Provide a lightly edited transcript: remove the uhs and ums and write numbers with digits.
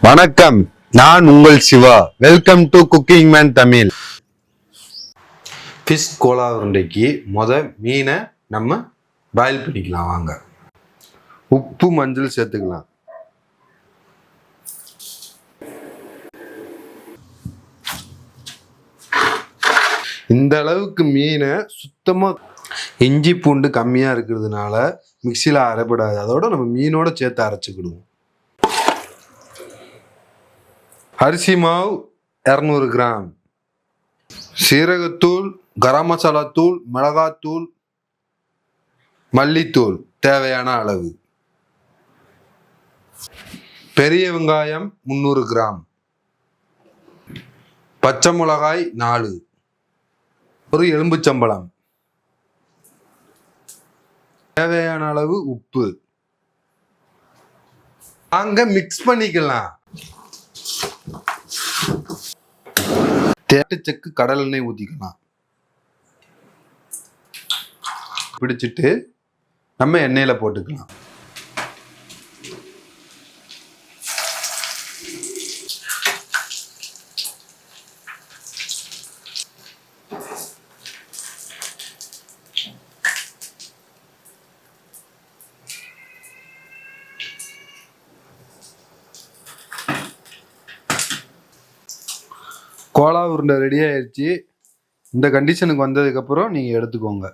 வணக்கம், நான் உங்கள் Siva. Welcome to cooking man Tamil. Fish கோலா உருண்டைக்கு மீனை நம்ம பாயில் பண்ணிக்கலாம். வாங்க, உப்பு மஞ்சள் சேர்த்துக்கலாம். இந்த அளவுக்கு மீனை சுத்தமாக இஞ்சி பூண்டு கம்மியாக இருக்கிறதுனால மிக்சியில் அரைப்படாது. அதோட நம்ம மீனோட சேர்த்து அரைச்சிக்கிடுவோம். அரிசி மாவு 200 கிராம், சீரகத்தூள், கரம் மசாலா தூள், மிளகாத்தூள், மல்லித்தூள் தேவையான அளவு, பெரிய வெங்காயம் 300 கிராம், பச்சை மிளகாய் 4, ஒரு எலும்புச்சம்பழம், தேவையான அளவு உப்பு. அங்க மிக்ஸ் பண்ணிக்கலாம். தேட்டுச்சக்கு கடல் எண்ணெய் ஊற்றிக்கலாம். பிடிச்சிட்டு நம்ம எண்ணெயில போட்டுக்கலாம். கோலா உருண்டை ரெடி ஆயிடுச்சு. இந்த கண்டிஷனுக்கு வந்ததுக்கப்புறம் நீங்கள் எடுத்துக்கோங்க.